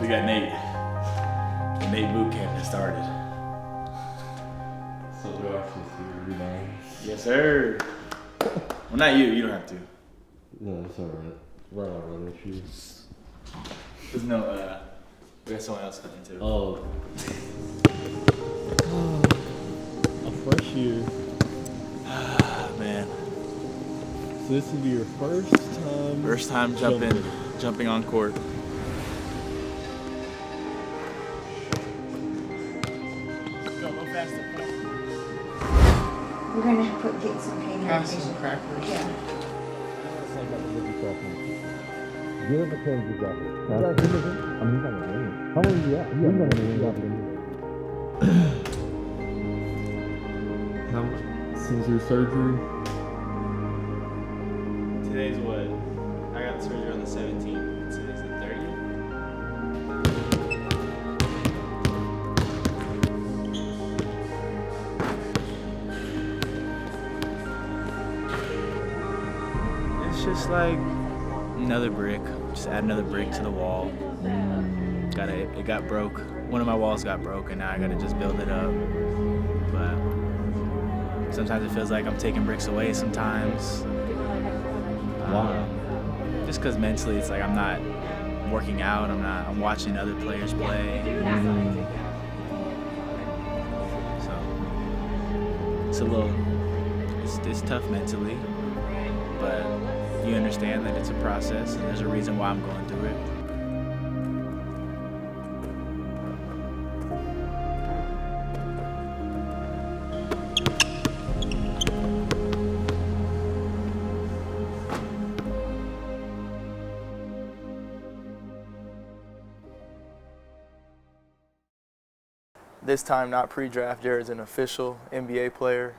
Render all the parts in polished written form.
We got Nate. The Nate boot camp has started. So do I actually see your rebounds? Yes, sir. Well, not you. You don't have to. No, it's alright. We're not running shoes. There's no, we got someone else coming too. Oh. A fresh year. Man. So this will be your first time? First time jumping on court. Go a little faster. We're gonna get some paint. Pass some crackers. Yeah. Give him a chance to drop it. I mean, he's not gonna win. How long is he at? He's not gonna win. How since your surgery? Today's what? I got surgery on the 17th. Today's the 30th. It's just like another brick. Just add another brick to the wall. It got broke. One of my walls got broke, and now I gotta just build it up. But sometimes it feels like I'm taking bricks away. Sometimes. Why? Just because mentally, it's like I'm not working out. I'm watching other players play. So it's a little. It's tough mentally, but you understand that it's a process, and there's a reason why I'm going through it. This time, not pre-draft, Jared's an official NBA player.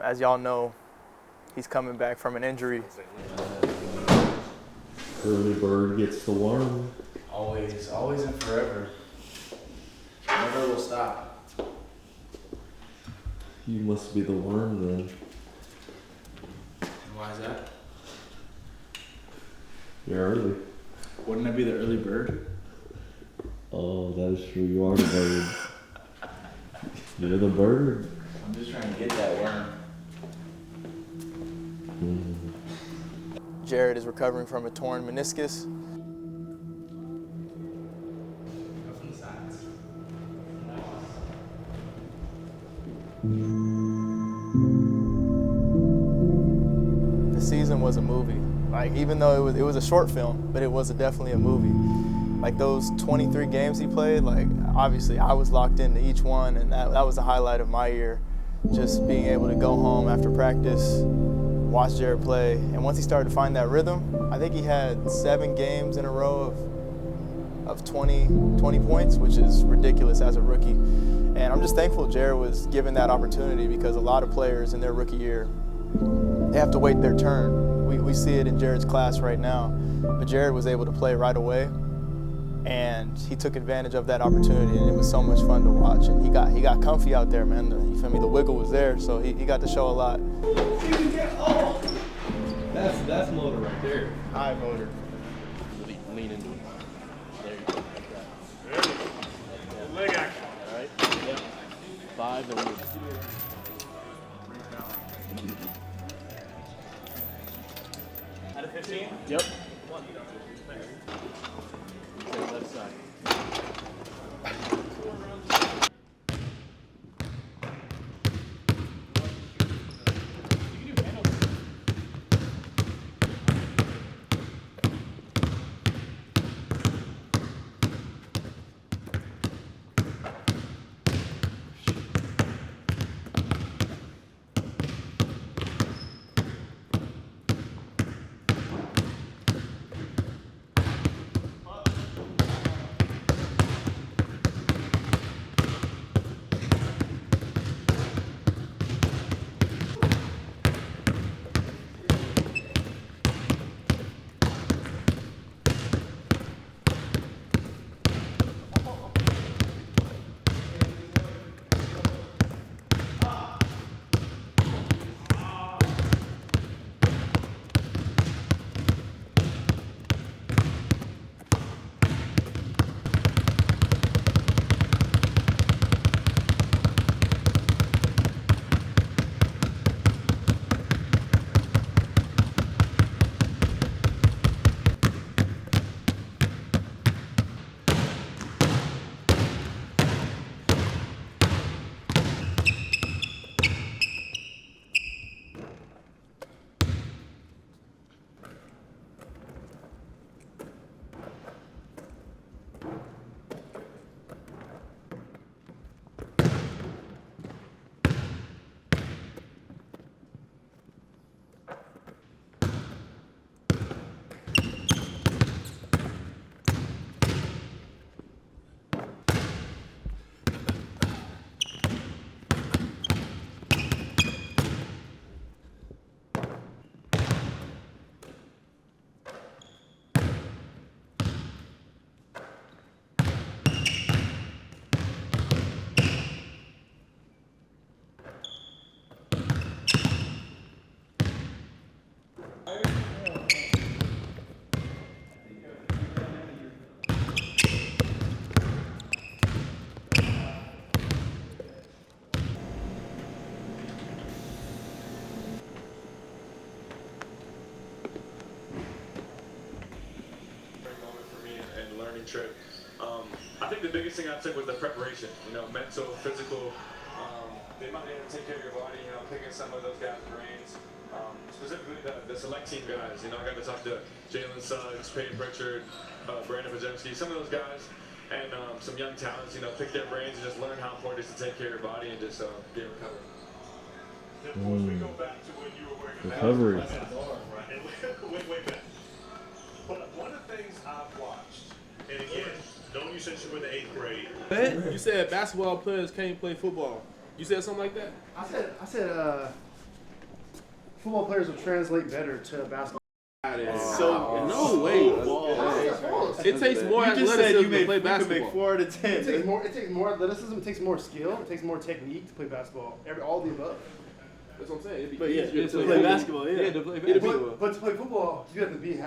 As y'all know, he's coming back from an injury. Early bird gets the worm. Always and forever. Never will stop. You must be the worm then. And why is that? You're early. Wouldn't I be the early bird? Oh, that is true. You are the bird. You're the bird. I'm just trying to get that worm. Jared is recovering from a torn meniscus. The season was a movie. Like, even though it was a short film, but it was definitely a movie. Like, those 23 games he played, like, obviously I was locked into each one, and that was the highlight of my year. Just being able to go home after practice, watch Jared play, and once he started to find that rhythm, I think he had 7 games in a row of 20 points, which is ridiculous as a rookie. And I'm just thankful Jared was given that opportunity, because a lot of players in their rookie year, they have to wait their turn. We see it in Jared's class right now, but Jared was able to play right away, and he took advantage of that opportunity, and it was so much fun to watch. And he got comfy out there, man. You feel me? The wiggle was there, so he got to show a lot. That's motor right there. High motor. Really lean into it. There you go. Like that. Leg action. All right. Yep. 5 and move. Out of 15? Yep. Okay, left side. learning trip. I think the biggest thing I took was the preparation, mental, physical, the amount to take care of your body, picking some of those guys' brains. Specifically the select team guys, I got to talk to Jalen Suggs, Peyton Pritchard, Brandon Pajemski, some of those guys, and some young talents, pick their brains and just learn how important it is to take care of your body and just get recovered. We go back to when you were wearing a Recovery. way back. But one of the things I've watched, and again, knowing you since you were in the 8th grade. You said basketball players can't play football. You said something like that? I said football players will translate better to basketball. So no way. It takes more athleticism to play basketball. You make 4 out of 10. It takes more athleticism. It takes more skill. It takes more technique to play basketball. All the above. That's what I'm saying. But yeah, to play basketball. Yeah, to play basketball. But to play football, you have to be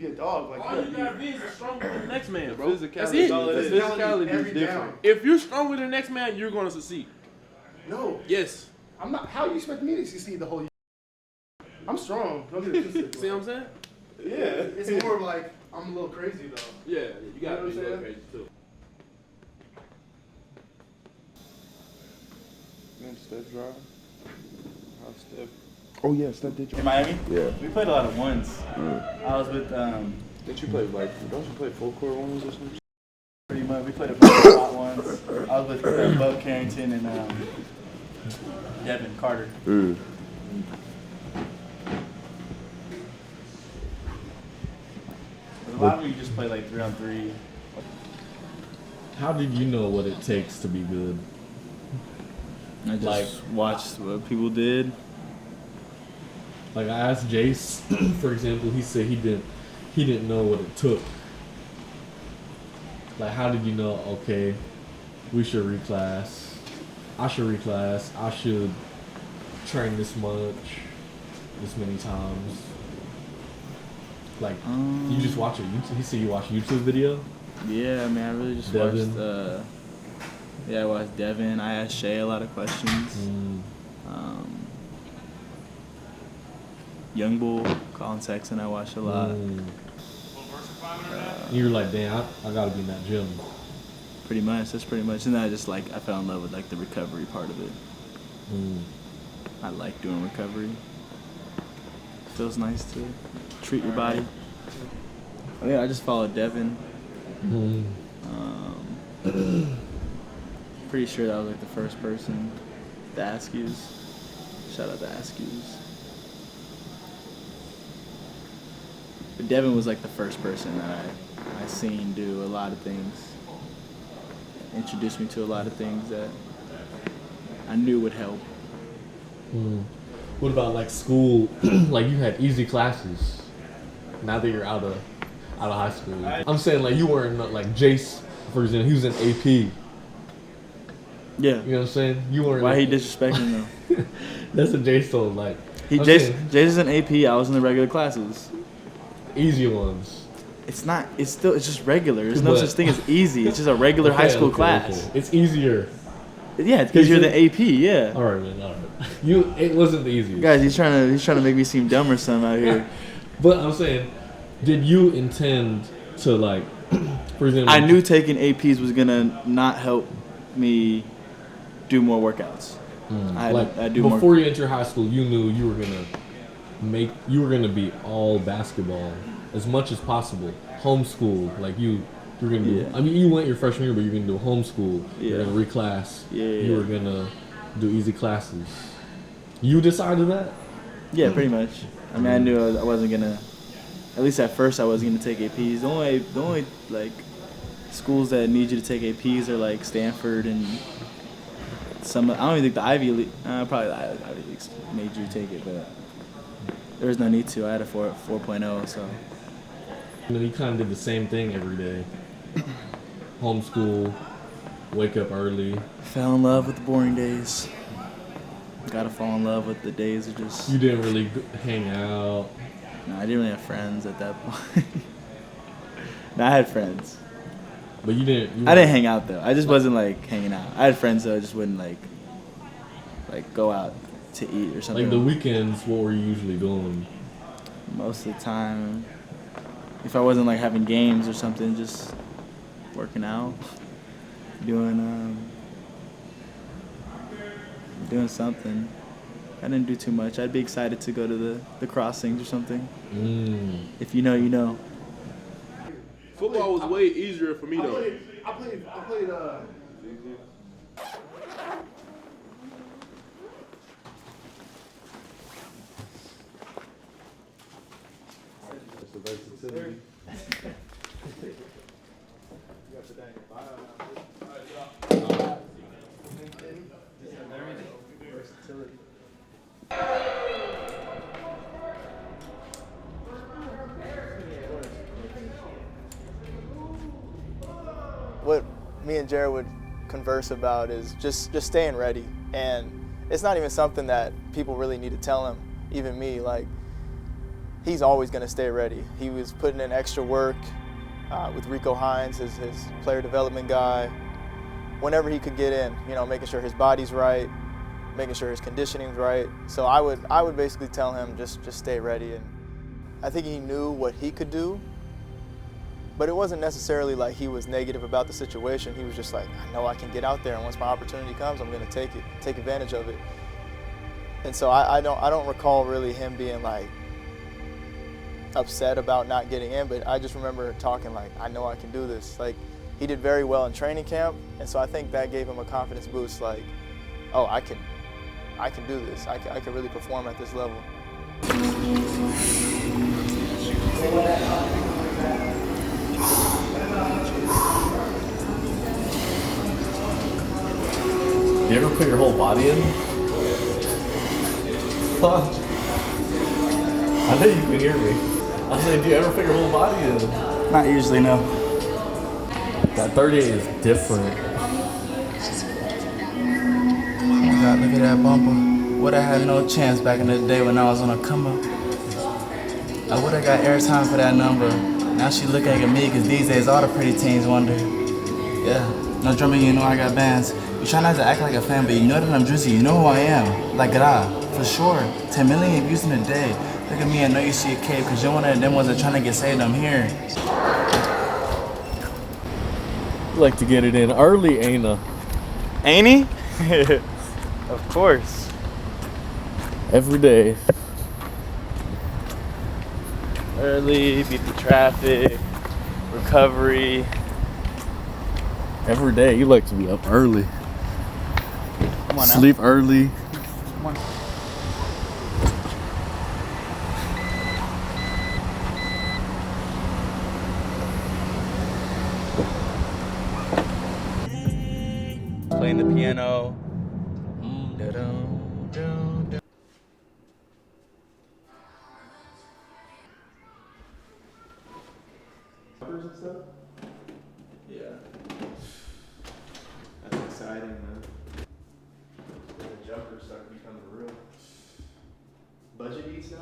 a dog. Like all you gotta be is stronger than the next man, bro. Physicality. That's it. Physicality is different. Down. If you're stronger than the next man, you're gonna succeed. No. Yes. I'm not. How you expect me to succeed the whole year? I'm strong. Don't get it twisted. See what I'm saying? Yeah. It's more of like I'm a little crazy though. Yeah, you gotta be a little saying? crazy too. Steph drive. How Steph? Oh yeah, Steph did. In Miami? Yeah. We played a lot of ones. I was with Did you play don't you play full court ones or something? pretty much. We played a bunch of hot ones. I was with Bub Carrington and Devin Carter. A lot of them you just play like 3-on-3. How did you know what it takes to be good? I just watched what people did. Like I asked Jace, for example, he said he didn't know what it took. Like how did you know? Okay, we should reclass. I should reclass. I should train this much, this many times. Like you just watch a YouTube. He said you watch a YouTube video. Yeah, I mean, I really just Devin. watched. I watched Devin. I asked Shay a lot of questions. Young Bull, Colin Sexton, I watched a lot. You were like, damn, I gotta be in that gym. Pretty much, that's pretty much. And then I fell in love with like the recovery part of it. I like doing recovery. Feels nice to treat your body. Yeah, I just followed Devin. Pretty sure that was like the first person. The Askews. Shout out to Askews. But Devin was like the first person that I seen do a lot of things. Introduced me to a lot of things that I knew would help. What about like school? Like you had easy classes. Now that you're out of high school, I'm saying like you weren't like Jace, for example. He was in AP. Yeah. You know what I'm saying? You weren't. Why he disrespecting though? That's what Jace told. Like Jace is in AP. I was in the regular classes. Easy ones. It's not. It's just regular. There's no such thing as easy. It's just a regular high school class. Okay. It's easier. Yeah, because you're the AP. Yeah. All right, man. All right. It wasn't the easiest. Guys, he's trying to make me seem dumb or something out here. But I'm saying, did you intend to like, for example? I knew taking APs was gonna not help me do more workouts. I do more. Before you enter high school, you knew you were gonna be all basketball as much as possible. Homeschool, like you were gonna do. Yeah. I mean, you went your freshman year, but you're gonna do homeschool. Yeah. You're gonna reclass. Yeah. You were gonna do easy classes. You decided that? Yeah, pretty much. I mean, I knew I wasn't gonna. At least at first, I wasn't gonna take APs. The only like schools that need you to take APs are like Stanford and some. I don't even think the Ivy League. Probably the Ivy Leagues made you take it, but there was no need to. I had a 4.0, so. And then you kind of did the same thing every day. Homeschool, wake up early. Fell in love with the boring days. Gotta fall in love with the days of just. You didn't really hang out. No, I didn't really have friends at that point. No, I had friends. But you didn't. I didn't hang out though. I just wasn't like hanging out. I had friends though. I just wouldn't like go out to eat or something. Like the weekends, what were you usually doing? Most of the time, if I wasn't like having games or something, just working out, doing something. I didn't do too much. I'd be excited to go to the crossings or something. If you know, you know. Football was way easier for me though. I played What me and Jared would converse about is just staying ready. And it's not even something that people really need to tell him, even me. Like, he's always going to stay ready. He was putting in extra work with Rico Hines, his player development guy, whenever he could get in, you know, making sure his body's right, making sure his conditioning's right. So I would basically tell him just stay ready. And I think he knew what he could do, but it wasn't necessarily like he was negative about the situation. He was just like, I know I can get out there, and once my opportunity comes, I'm going to take advantage of it. And so I don't recall really him being like upset about not getting in, but I just remember talking like, I know I can do this. Like, he did very well in training camp, and so I think that gave him a confidence boost. Like, oh, I can do this. I can really perform at this level. You ever put your whole body in? I know you can hear me. I said, do you ever put your whole body in? Not usually, no. That 38 is different. Oh my God, look at that bumper. Would have had no chance back in the day when I was on a come up. I would have got airtime for that number. Now she looking at me, because these days all the pretty teens wonder. Yeah, no drumming, you know I got bands. You try not to act like a fan, but you know that I'm Drizzy, you know who I am. Like Gra, for sure. 10 million views in a day. Look at me, I know you see a cave, because you're one of them ones that trying to get saved, I'm here. You like to get it in early, ain't ya? Ain't he? Of course. Every day. Early, beat the traffic, recovery. Every day, you like to be up early. Come on now. Sleep early. Come on. Playing the piano. And stuff? Yeah. That's exciting, man. The jumpers start becoming real. Budget eats now?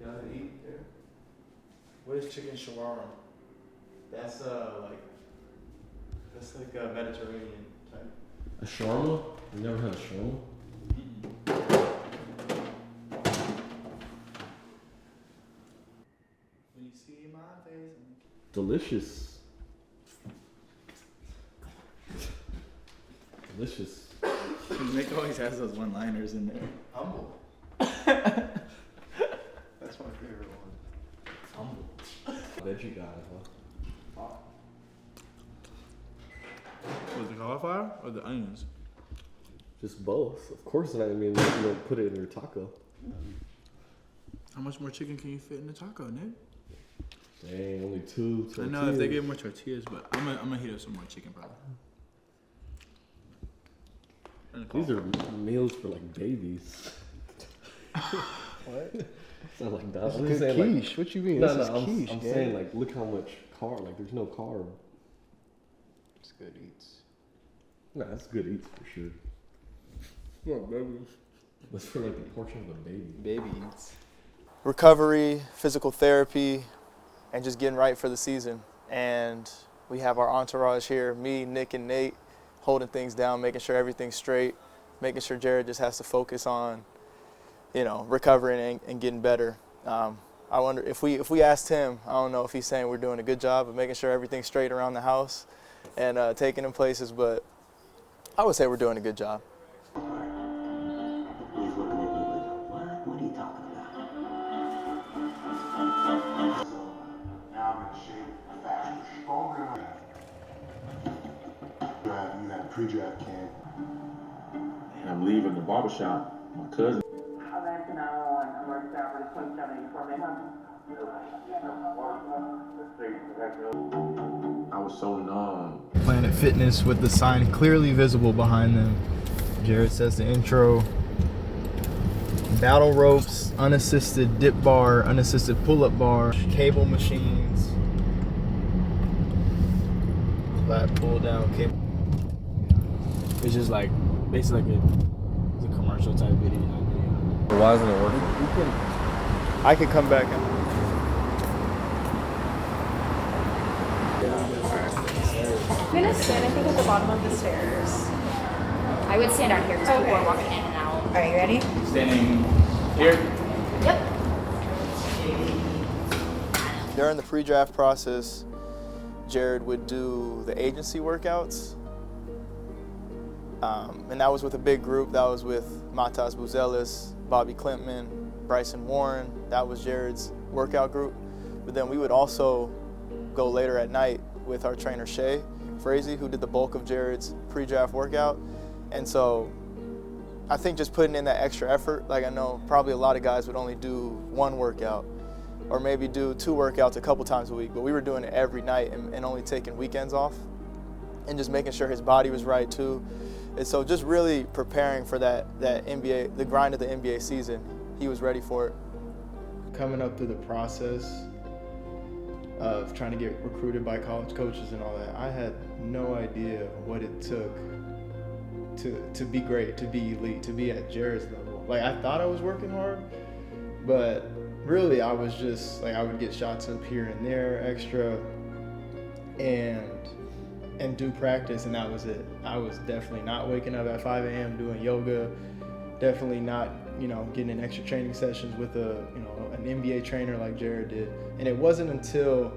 Y'all gonna eat there? What is chicken shawarma? That's like a Mediterranean type. A shawarma? You never had a shawarma? When you see my face. Delicious. Delicious. Nick always has those one-liners in there. Humble. That's my favorite one. Humble. Veggie guy, huh? Was the cauliflower or the onions? Just both. Of course, I mean, you don't put it in your taco. How much more chicken can you fit in a taco, Nick? Dang, only 2 tortillas. I know if they get more tortillas, but I'm gonna heat up some more chicken probably. These are meals for like babies. What? Sound like that. This I'm is just good saying, quiche. What you mean? No, This no, is quiche. I'm saying like, look how much carb. Like, there's no carb. It's good eats. Nah, that's good eats for sure. What, baby? That's for like the portion of a baby. Baby eats. Recovery, physical therapy, and just getting right for the season. And we have our entourage here, me, Nick, and Nate, holding things down, making sure everything's straight, making sure Jared just has to focus on, you know, recovering and getting better. I wonder if we asked him, I don't know if he's saying we're doing a good job of making sure everything's straight around the house, and taking him places, but I would say we're doing a good job. What are you talking about? Now I'm in shape, faster, stronger than I am. You had a pre-draft camp. And I'm leaving the barbershop. My cousin. I was so numb. Planet Fitness with the sign clearly visible behind them. Jared says the intro. Battle ropes, unassisted dip bar, unassisted pull-up bar, cable machines, flat pull-down cable. It's just like basically like it's a commercial type video. Why isn't it working? I could come back and I'm gonna stand, I think, at the bottom of the stairs. I would stand out here because people are walking in and out. Are you ready? Standing here. Yep. During the pre-draft process, Jared would do the agency workouts. And that was with a big group. That was with Matas Buzelis, Bobby Klimpman, Bryson Warren. That was Jared's workout group. But then we would also go later at night with our trainer Shay Frazee, who did the bulk of Jared's pre-draft workout. And so I think just putting in that extra effort, like I know probably a lot of guys would only do one workout or maybe do 2 workouts a couple times a week, but we were doing it every night and only taking weekends off and just making sure his body was right too. And so just really preparing for that NBA, the grind of the NBA season, he was ready for it. coming up through the process of trying to get recruited by college coaches and all that, I had no idea what it took to be great, to be elite, to be at Jared's level. Like, I thought I was working hard, but really I was just like, I would get shots up here and there extra and do practice, and that was it. I was definitely not waking up at 5 a.m. doing yoga, definitely not, getting in extra training sessions with an NBA trainer like Jared did. And it wasn't until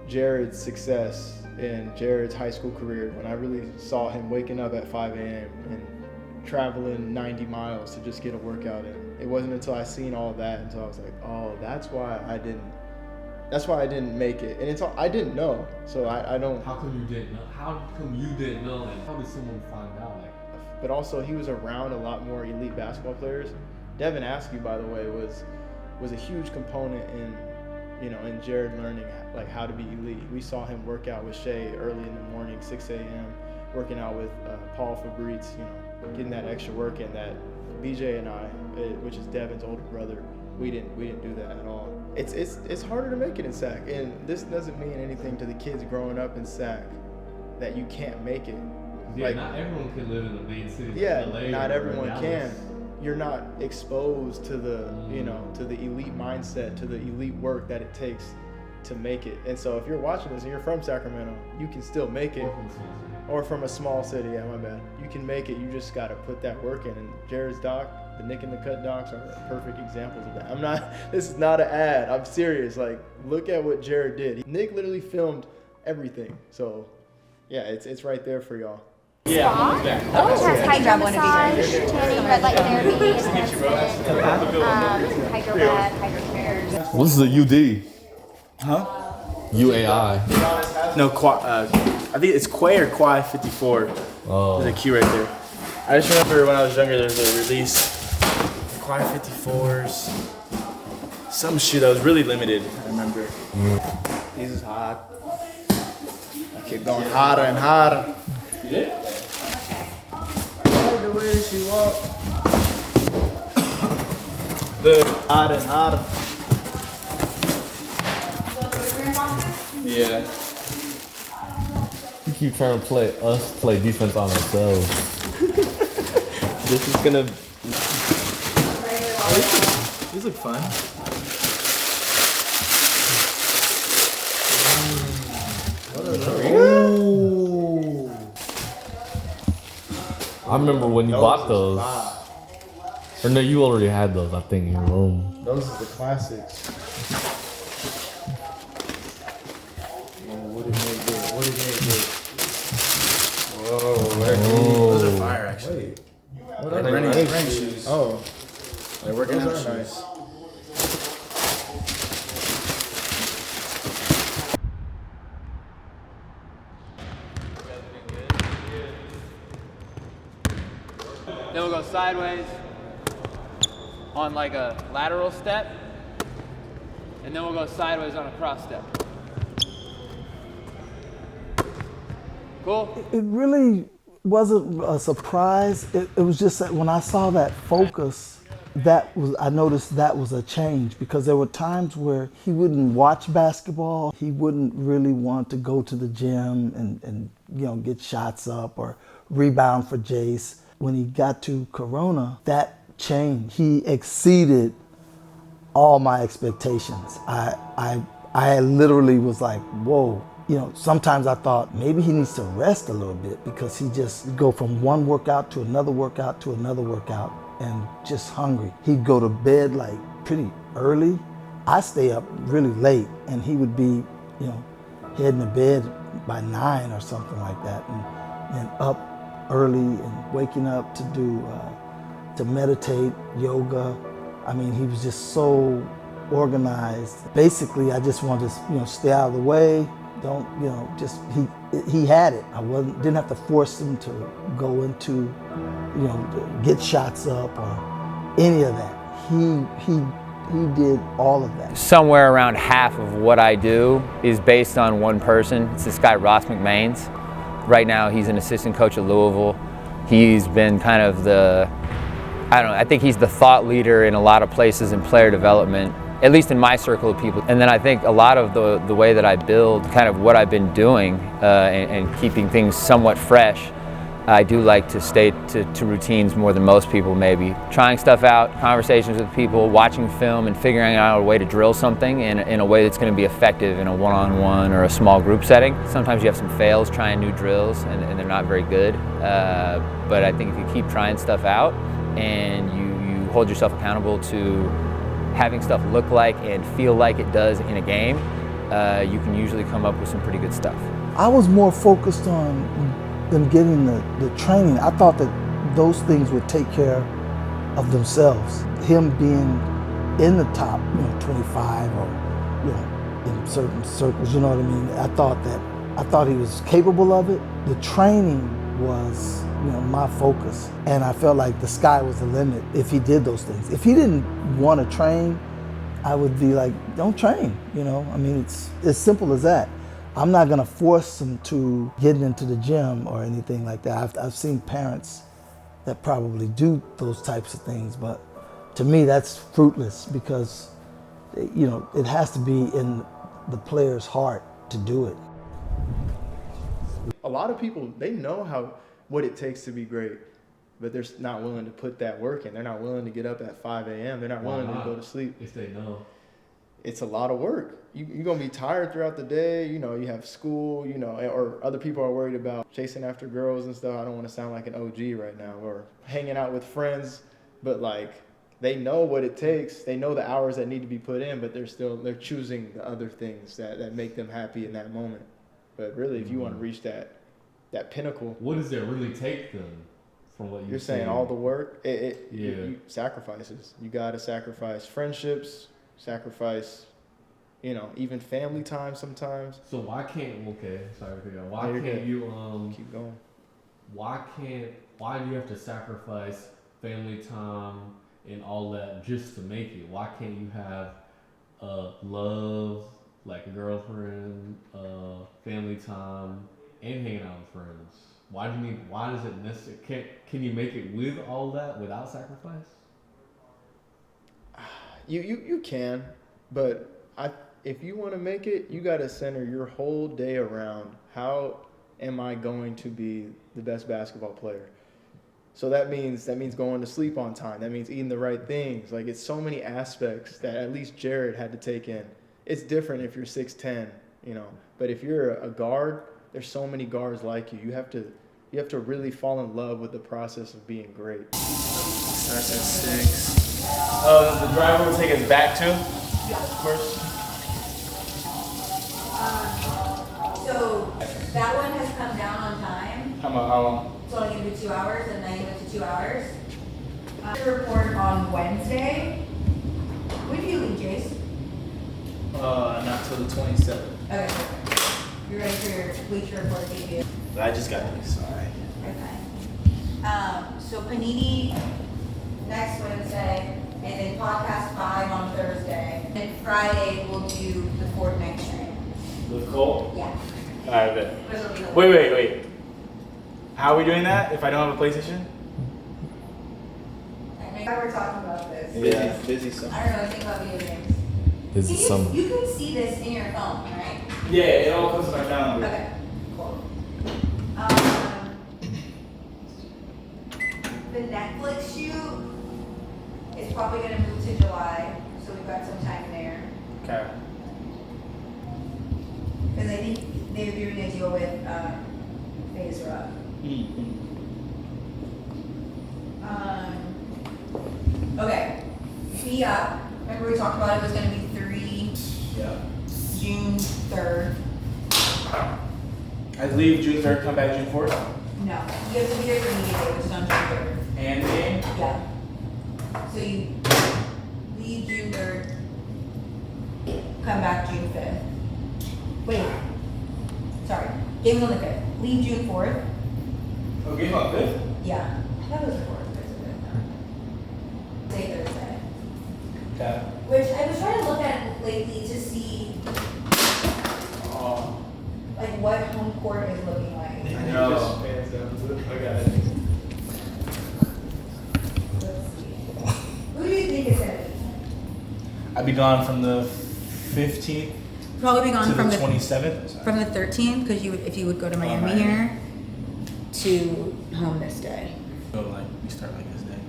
Jared's success in Jared's high school career when I really saw him waking up at 5 a.m. and traveling 90 miles to just get a workout in. It wasn't until I seen all of that until I was like, oh, that's why I didn't make it. And I didn't know. So I don't. How come you didn't know? How come you didn't know? And how did someone find out? But also, he was around a lot more elite basketball players. Devin Askew, by the way, was a huge component in Jared learning like how to be elite. We saw him work out with Shay early in the morning, 6 a.m., working out with Paul Fabrice, getting that extra work in that BJ and I, which is Devin's older brother, we didn't do that at all. It's harder to make it in SAC, and this doesn't mean anything to the kids growing up in SAC that you can't make it. Yeah, not everyone can live in the main city. Yeah, LA not everyone Dallas. can. You're not exposed to the to the elite mindset, to the elite work that it takes to make it. And so if you're watching this and you're from Sacramento, you can still make it. Or from a small city, yeah, my bad. You can make it, you just gotta put that work in. And Jared's doc, the Nick in the Cut docs are perfect examples of that. This is not an ad, I'm serious. Like, look at what Jared did. Nick literally filmed everything. So yeah, it's right there for y'all. Yeah. Oh, it has hydro massage, tanning, red light therapy, hydro hydro. What's the UD? Huh? UAI. No, I think it's Quay or Quay 54. Oh. There's a Q right there. I just remember when I was younger, there was a release. Quay 54s. Some shoe that was really limited, I remember. This is hot. I keep going hotter and hotter. Yeah. The way she walked. The hotter and hotter. Yeah. You keep trying to play defense on ourselves. This is gonna. These look fun. Ooh. I remember when you bought those. Or no, you already had those, I think, in your room. Those are the classics. What did they do? Then we'll go sideways on like a lateral step. And then we'll go sideways on a cross step. Cool? It really wasn't a surprise. It was just that when I saw that focus, I noticed that was a change, because there were times where he wouldn't watch basketball. He wouldn't really want to go to the gym and get shots up or rebound for Jace. When he got to Corona, that changed. He exceeded all my expectations. I literally was like, whoa. Sometimes I thought maybe he needs to rest a little bit, because he just go from one workout to another workout to another workout and just hungry. He'd go to bed like pretty early. I stay up really late, and he would be, heading to bed by 9 or something like that, and up early and waking up to meditate, yoga. I mean, he was just so organized. Basically, I just wanted to, stay out of the way. Don't, he had it. I didn't have to force him to go into, get shots up or any of that. He did all of that. Somewhere around half of what I do is based on one person. It's this guy, Ross McCain. Right now, he's an assistant coach at Louisville. He's been kind of I think he's the thought leader in a lot of places in player development, at least in my circle of people. And then I think a lot of the way that I build kind of what I've been doing and keeping things somewhat fresh, I do like to stay to routines more than most people maybe. Trying stuff out, conversations with people, watching film and figuring out a way to drill something in a way that's going to be effective in a one-on-one or a small group setting. Sometimes you have some fails trying new drills and they're not very good. But I think if you keep trying stuff out and you hold yourself accountable to having stuff look like and feel like it does in a game, you can usually come up with some pretty good stuff. I was more focused on them getting the training. I thought that those things would take care of themselves. Him being in the top, 25 or, in certain circles, you know what I mean? I thought he was capable of it. The training was, my focus. And I felt like the sky was the limit if he did those things. If he didn't want to train, I would be like, don't train, I mean, it's as simple as that. I'm not gonna force them to get into the gym or anything like that. I've seen parents that probably do those types of things, but to me that's fruitless, because it has to be in the player's heart to do it. A lot of people, they know what it takes to be great, but they're not willing to put that work in. They're not willing to get up at 5 a.m. They're not willing to go to sleep. If they know. It's a lot of work. You're going to be tired throughout the day. You have school, or other people are worried about chasing after girls and stuff. I don't want to sound like an OG right now, or hanging out with friends, but they know what it takes. They know the hours that need to be put in, but they're choosing the other things that make them happy in that moment. But really, if you want to reach that pinnacle. What does it really take then? From what you're saying, all the work, sacrifices. You got to sacrifice friendships, sacrifice, even family time sometimes. So why can't you keep going? Why do you have to sacrifice family time and all that just to make it? Why can't you have love, like a girlfriend, family time, and hanging out with friends? Why does it necessarily, can you make it with all that without sacrifice? You can, but if you want to make it, you got to center your whole day around how am I going to be the best basketball player. So that means going to sleep on time. That means eating the right things. It's so many aspects that at least Jared had to take in. It's different if you're 6'10", but if you're a guard, there's so many guards like you. You have to really fall in love with the process of being great. Starts at 6. The driver will take us back too? Yeah. Of course. So that one has come down on time. How long? It's only going to be 2 hours, and then went to 2 hours. Report on Wednesday. When do you leave, Jace? Not till the 27th. Okay. You're ready for your bleacher report debut. I just got these. Sorry. Okay. So panini next Wednesday, and then podcast 5 on Thursday. And Friday we'll do the Fortnite stream. With Cole? Yeah. Alright, bet. Wait. How are we doing that if I don't have a PlayStation? I remember we were talking about this. Yeah, busy summer. I don't know, I think about video games. Busy summer. You can see this in your phone, right? Yeah, it all comes to my calendar. Okay, cool. The Netflix shoot is probably gonna move to July, so we've got some time there. Okay. Because I think they're doing a deal with Phase Rock. Okay, Fee Up. Remember we talked about it was gonna be 3. Yeah. June 3rd. I leave June 3rd, come back June 4th. No, you have to be there for media day, which is on June 3rd. And the game? Yeah. So you leave June 3rd, come back June 5th. Wait. Sorry. Game's on the 5th. Leave June 4th. Oh, game on 5th? Yeah. I thought it was the 4th. Say Thursday. Okay. Which I was trying to look at lately to see like what home court is looking like. I know. Okay. Who do you think is gonna be? I'd be gone from the 15th. Probably be gone to from the the 27th. From the 13th, because if you would go to Miami here, to home this day. So like we start like this day.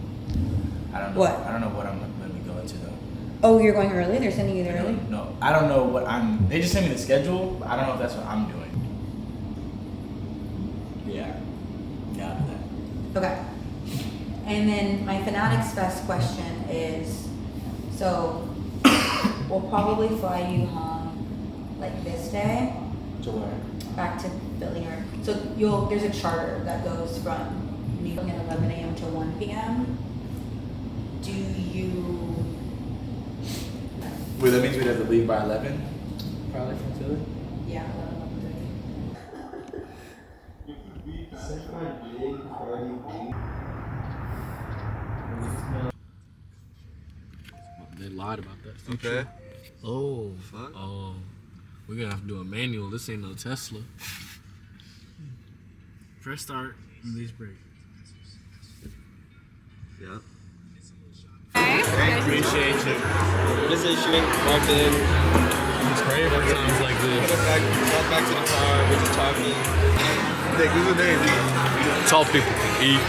I don't know. What? I don't know what I'm going to be going to though. Oh, you're going early? They're sending you there early? No, I don't know what I'm. They just sent me the schedule. But I don't know if that's what I'm doing. Yeah. Yeah. Okay. And then my Fanatics Fest question is, so we'll probably fly you home like this day. To where? Back to Philly. So there's a charter that goes from New York at 11 a.m. to 1 p.m. Do you? Wait, that means we'd have to leave by 11? Probably from Philly? Yeah, 11:30. They lied about that. Okay. Oh. Fuck. Oh. We're gonna have to do a manual. This ain't no Tesla. Press start. Release brake. Yeah. Appreciate you. This is shooting. Walked in. It's great at times like this. Walked back to the car. We're just talking. Nick, who's the name? Tall people can eat.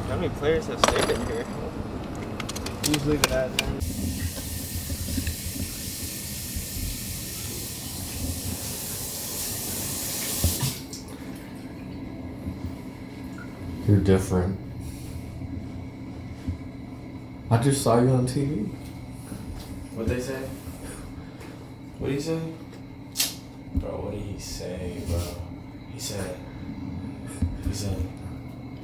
How many players have stayed in here? Who's leaving that? You're different. I just saw you on TV. What'd they say? What'd he say? Bro, what did he say, bro? He said,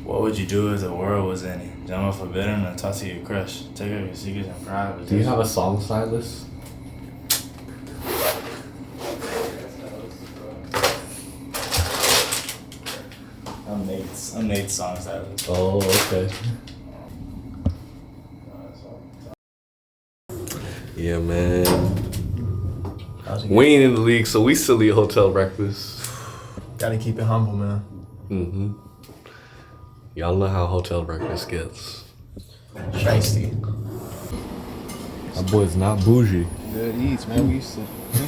what would you do if the world was ending? Jump off a building and talk to your crush. Take out your secrets and private. Do you have a song stylist? I'm Nate's song stylist. Oh, okay. Yeah, man. We ain't in the league, so we still eat hotel breakfast. Gotta keep it humble, man. Mm-hmm. Y'all know how hotel breakfast gets. Shiesty. My boy's not bougie. Good eats, man. We used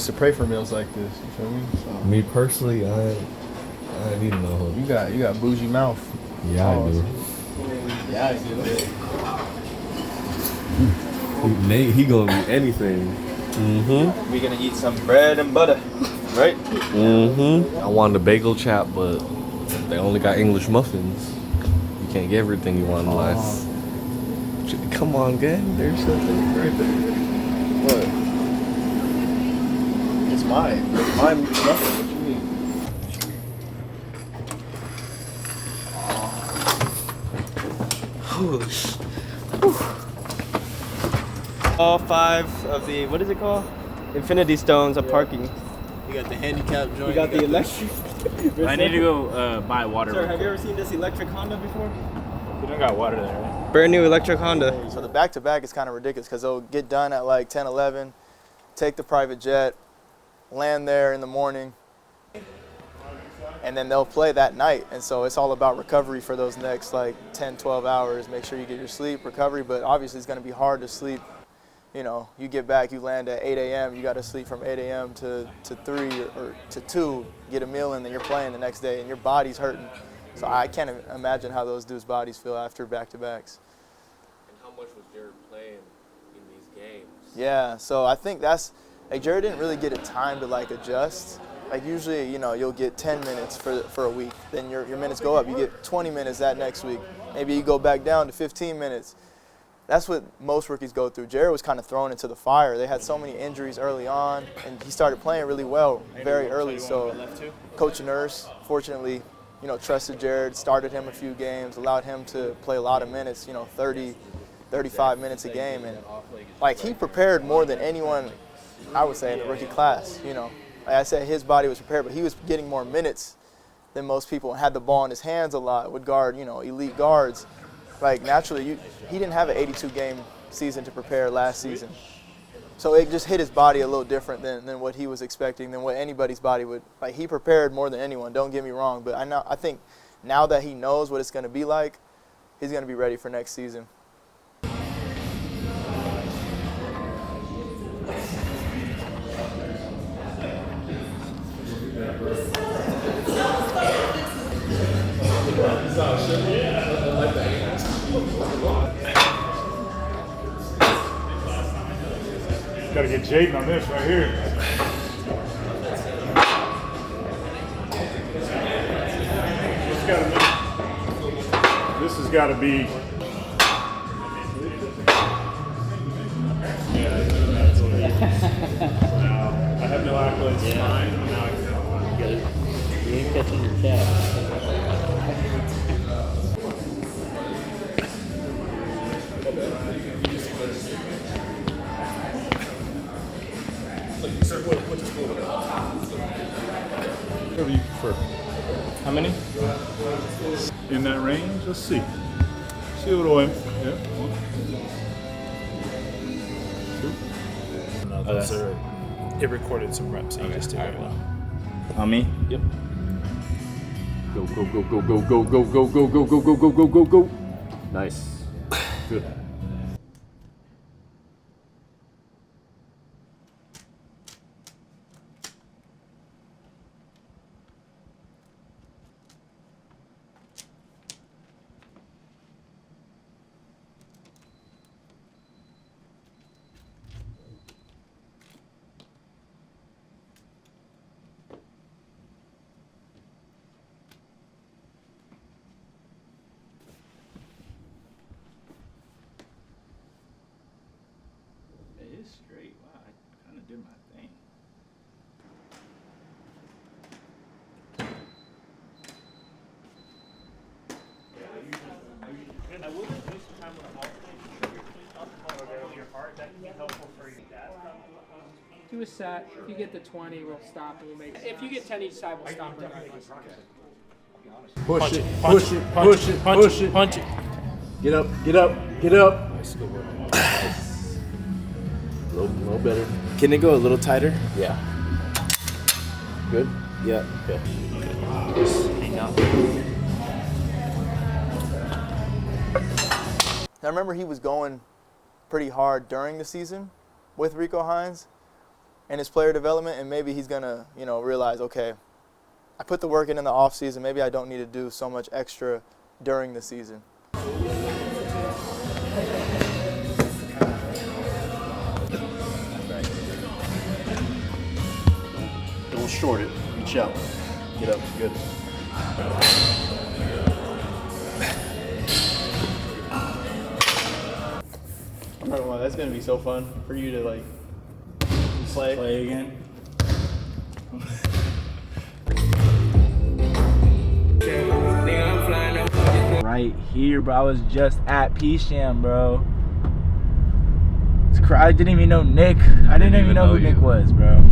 to pray for meals like this. You feel me? So. Me personally, I ain't eating no hotel. You got bougie mouth. Yeah, I do. Yeah, I do. Nate, he gonna eat anything. Mm-hmm. We gonna eat some bread and butter, right? Mm-hmm. I wanted a bagel chap, but they only got English muffins. You can't get everything you want in life. Come on, gang. There's something right there. What? It's mine. Mine means nothing. What you mean? All 5 of the, what is it called? Infinity Stones of parking. You got the handicap joint. You got the electric. I need to go buy water. Sir, have you ever seen this electric Honda before? We don't got water there, right? Brand new electric Honda. So the back-to-back is kind of ridiculous because they'll get done at like 10, 11, take the private jet, land there in the morning, and then they'll play that night. And so it's all about recovery for those next like 10, 12 hours. Make sure you get your sleep, recovery, but obviously it's going to be hard to sleep. You know, you get back, you land at 8 a.m., you got to sleep from 8 a.m. to 3 or to 2, get a meal, and then you're playing the next day, and your body's hurting. So I can't imagine how those dudes' bodies feel after back-to-backs. And how much was Jared playing in these games? Yeah, so I think that's, like Jared didn't really get a time to like adjust. Like usually, you know, you'll get 10 minutes for a week, then your minutes go up. You get 20 minutes that next week. Maybe you go back down to 15 minutes. That's what most rookies go through. Jared was kind of thrown into the fire. They had so many injuries early on, and he started playing really well very early. So Coach Nurse, fortunately, you know, trusted Jared, started him a few games, allowed him to play a lot of minutes, you know, 30, 35 minutes a game. And like he prepared more than anyone, I would say, in the rookie class, you know. Like I said, his body was prepared, but he was getting more minutes than most people and had the ball in his hands a lot, would guard, you know, elite guards. Like naturally, he didn't have an 82-game season to prepare last season. So it just hit his body a little different than what he was expecting, than what anybody's body would. Like he prepared more than anyone, don't get me wrong, but I think now that he knows what it's going to be like, he's going to be ready for next season. Got to get Jaden on this right here. This has got to be. I have no accolades. Yeah. Now I can get it. You ain't catching your cat. Whatever you prefer. How many? In that range, let's see. See what oil. Yeah. No, those are, it recorded some reps. So you just did it well. On me? Yep. Go, go, go, go, go, go, go, go, go, go, go, go, go, go, go, go. Nice. Good. It is straight. Wow, I kind of did my thing. And I will do some time with a your heart. That can be helpful for your dad. Do a set. If you get the 20, we'll stop and we'll make. If you get 10 each side, we'll stop regardless. Push it, push it, push it, push it, punch it. Get up, get up, get up. Nice, good work. A little better. Can it go a little tighter? Yeah. Good? Yeah. Okay. I remember he was going pretty hard during the season with Rico Hines and his player development, and maybe he's gonna, you know, realize, okay, I put the work in the off season. Maybe I don't need to do so much extra during the season. Don't short it. Reach out. Get up. Good. Well, that's gonna be so fun for you to like play again. Right here, bro. I was just at P-Sham, bro. I didn't even know Nick. I didn't even know who Nick was, bro.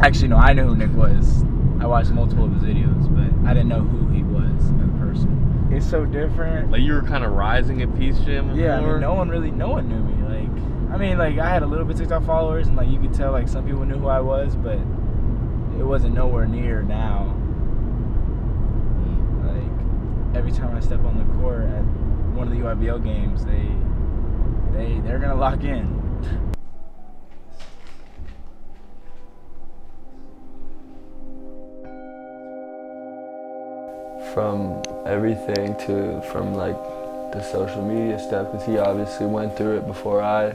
Actually, no, I knew who Nick was. I watched multiple of his videos, but I didn't know who he was as a person. It's so different. Like you were kind of rising at Peace Jam. Yeah, more? I mean, no one knew me. Like, I mean, like I had a little bit of TikTok followers, and like you could tell, like some people knew who I was, but it wasn't nowhere near now. Like every time I step on the court at one of the UIBL games, they're gonna lock in. From everything from like the social media stuff, because he obviously went through it before I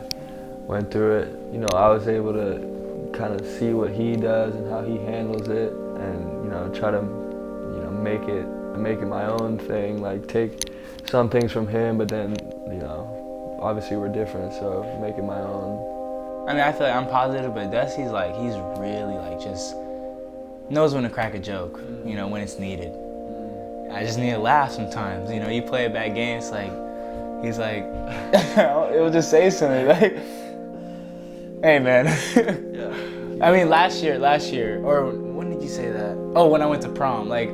went through it. You know, I was able to kind of see what he does and how he handles it, and you know, try to, you know, make it my own thing. Like take some things from him, but then, you know, obviously we're different, so make it my own. I mean, I feel like I'm positive, but Dusty's like, he's really like just knows when to crack a joke, you know, when it's needed. I just need to laugh sometimes, you know. You play a bad game, it's like, he's like, it'll just say something like, hey man. Yeah. I mean, last year, or when did you say that? Oh, when I went to prom, like,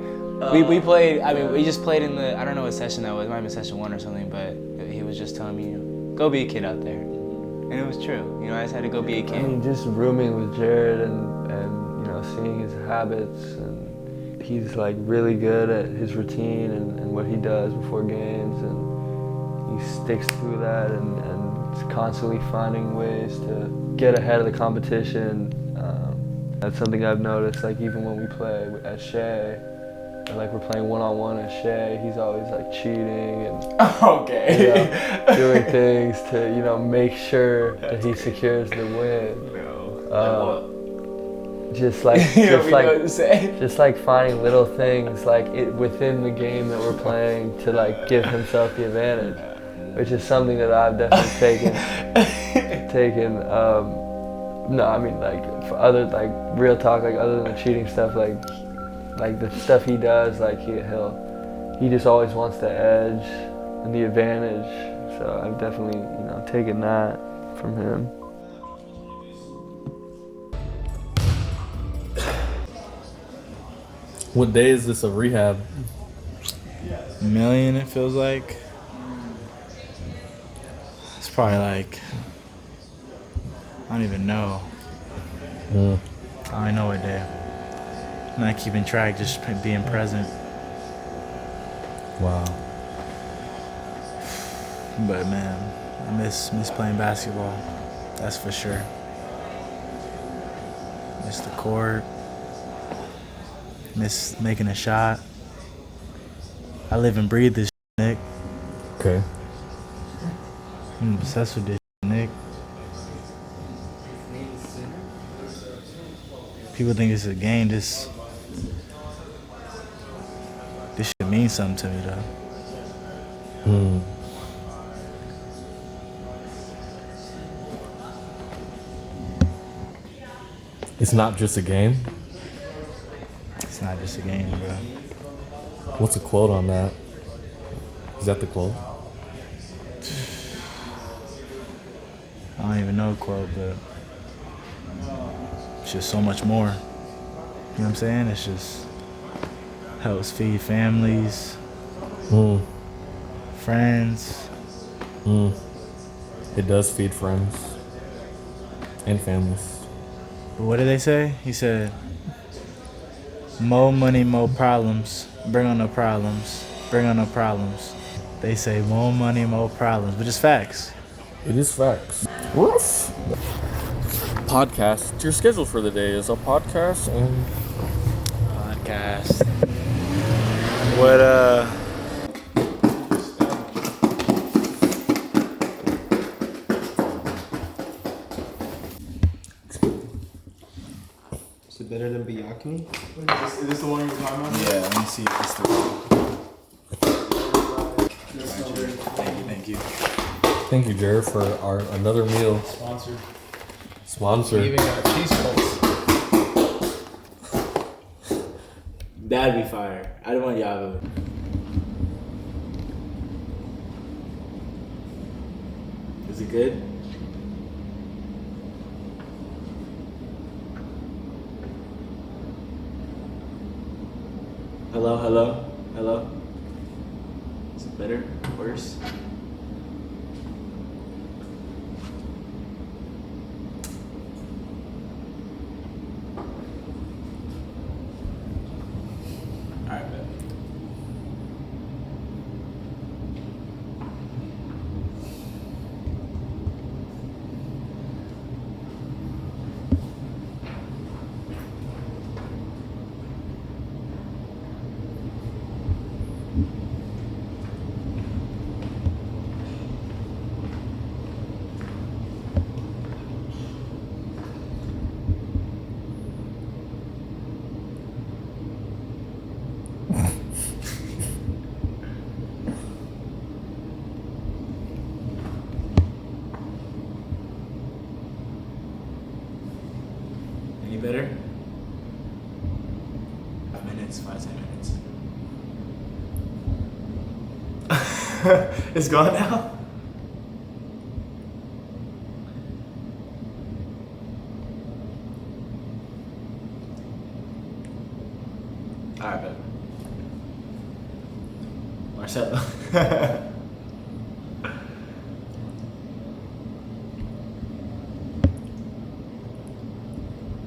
we played, I mean, we just played in the, I don't know what session that was, it might have been session 1 or something, but he was just telling me, you know, go be a kid out there. And it was true, you know, I just had to go be a kid. I mean, just rooming with Jared and you know, seeing his habits, and he's like really good at his routine and what he does before games, and he sticks to that and is constantly finding ways to get ahead of the competition. That's something I've noticed, like even when we play at Shea, or like we're playing one-on-one at Shea, he's always like cheating and okay. You know, doing things to, you know, make sure that he secures the win. Just like finding little things like within the game that we're playing to like give himself the advantage, which is something that I've definitely taken. No, I mean like for other, like real talk, like other than the cheating stuff, like the stuff he does, like he just always wants the edge and the advantage. So I've definitely, you know, taken that from him. What day is this of rehab? $1 million, it feels like. It's probably like, I don't even know. I don't even know what day. I'm not keeping track, just being present. Wow. But man, I miss playing basketball. That's for sure. Miss the court. Miss making a shot. I live and breathe this shit, Nick. Okay. I'm obsessed with this shit, Nick. People think it's a game. This shit means something to me, though. It's not just a game? It's not just a game, bro. What's the quote on that? Is that the quote? I don't even know the quote, but it's just so much more. You know what I'm saying? It's just helps feed families, friends. It does feed friends and families. What did they say? He said, more money, more problems. Bring on no problems. Bring on no problems. They say more money, more problems, but it's facts. It is facts. Woof. Podcast. Your schedule for the day is a podcast and... Podcast. What, Is it better than Biyaki? Is this the one you were talking about? Yeah, let me see if it's the one. Thank you. Thank you, Jared, for another meal. Sponsor. We even got cheese curds. That'd be fire. I don't want Yavo. Is it good? Hello, hello, hello. Is it better? Worse? Alright, bet. Any better? 5 minutes, 5-10 minutes. It's gone now? Alright, bet. Marcelo.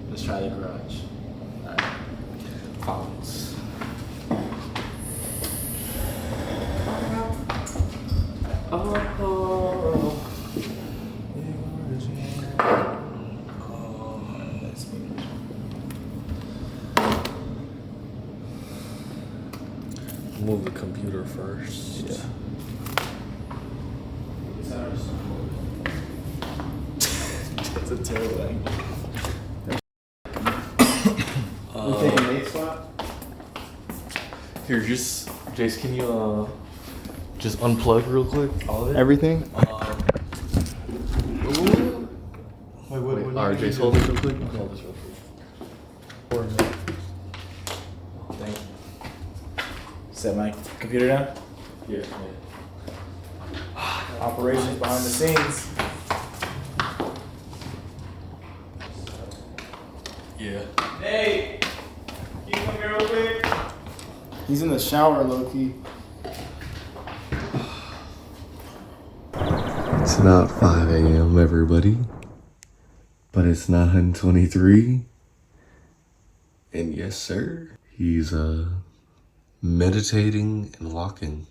Let's try the garage. Alright. Fouls. Move the computer first. Yeah. It's a terrible angle. You taking Nate's spot? Here, just Jace, can you just unplug real quick? All of it. Everything? Wait, alright, Jace, hold this real quick. Hold this real quick. Thank you. Set my computer down? Yeah. Operations behind the scenes. Yeah. Hey! Can you come here real quick? He's in the shower, low key. It's not 5 a.m. everybody, but it's 9:23. And yes, sir, he's meditating and walking.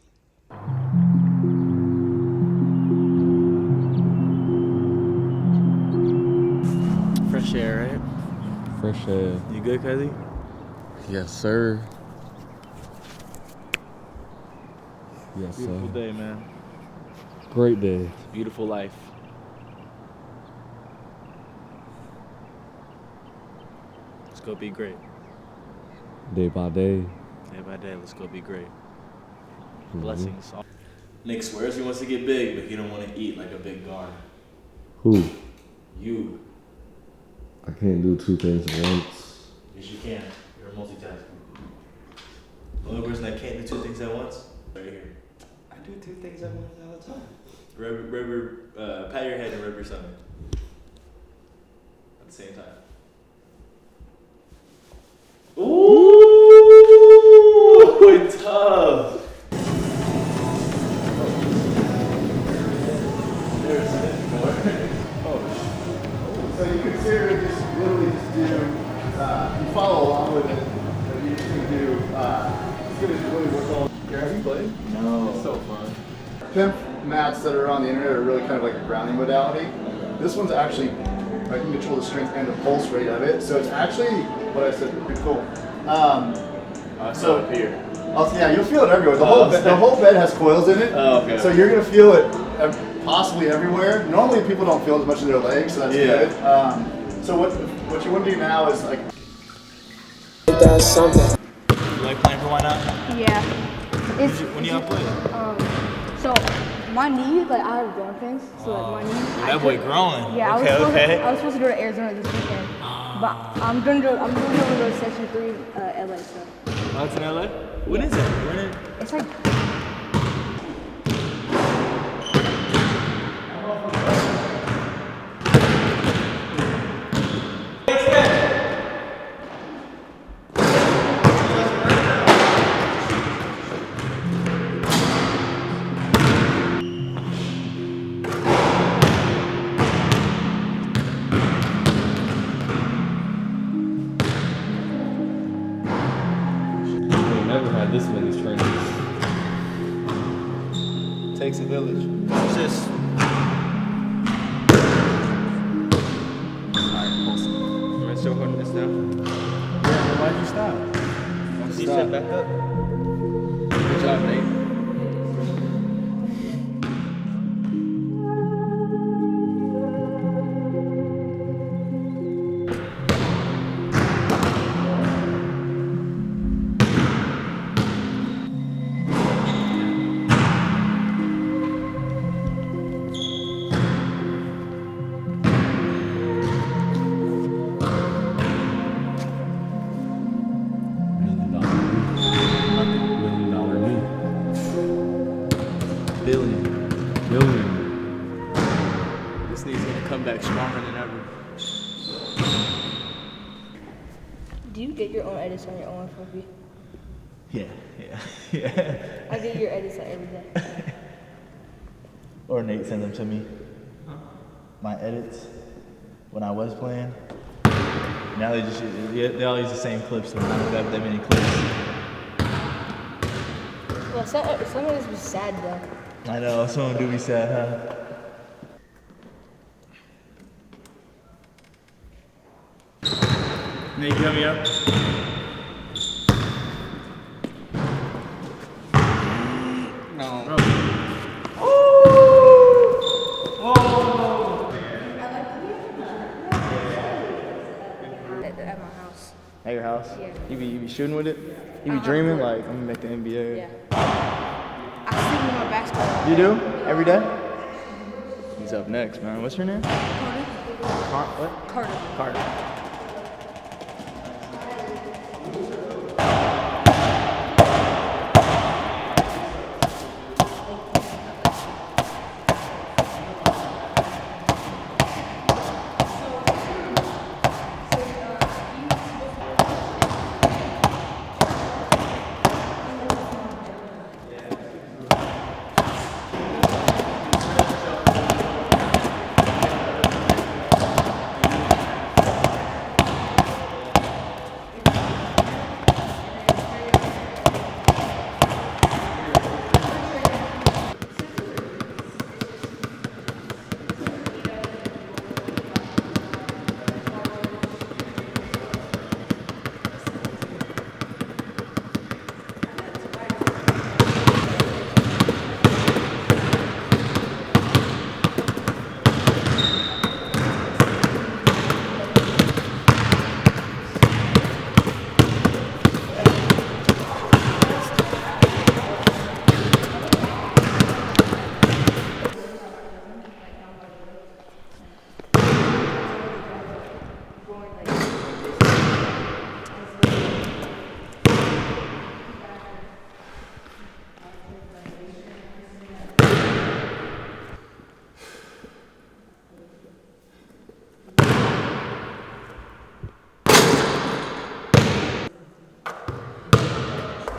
Fresh air, right? Fresh air. You good, Cuzzy? Yes, sir. Yes, Beautiful sir. day, man. Great day. Beautiful life. Let's go be great. Day by day. Day by day, let's go be great. Mhm. Blessings. Nick swears he wants to get big, but he don't want to eat like a big guard. Who? You. I can't do two things at once. Yes, you can. You're a multitasker. The only person that can't do two things at once, right here. I do two things at once all the time. Pat your head and rub your stomach. At the same time. Ooh, it's tough. There's it. So you consider just literally just do, you follow along with it, but you just gonna do, it's gonna really work on. Have you played? No. It's so fun. Pimp mats that are on the internet are really kind of like a grounding modality. This one's actually, you can control the strength and the pulse rate of it. So it's actually, what I said, pretty cool. So up here. Yeah, you'll feel it everywhere. The whole bed has coils in it. Oh, okay. So you're gonna feel it possibly everywhere. Normally people don't feel as much in their legs, so that's good. So what you want to do now is like. That's something. You like playing for Why Not? Yeah. When you play? So my knee, like I have growing pains, so like my knee. That boy growing. Yeah, Okay, I was okay. supposed to go to Arizona this weekend, but I'm gonna go to Section 3, LA. So. Oh, it's in LA? When is it? It's like. a village. It's just. Am I still holding this down? Yeah, why'd you stop? Don't You stop. said back up. Good job, Nate. Billion. This knee's gonna come back stronger than ever. Do you get your own edits on your own Fluffy? Yeah. I get your edits like every day. Or Nate sent them to me. My edits when I was playing. Now they all use the same clips, so I don't have that many clips. Well, some of this be sad though. I know, some of them do be sad, huh? Nate, you help me up? No. At my house. At your house? Yeah. You be shooting with it? You be dreaming like I'm gonna make the NBA? Yeah. I sleep with my basketball. You do? Every day? He's up next, man. What's your name? Carter. What? Carter. Carter.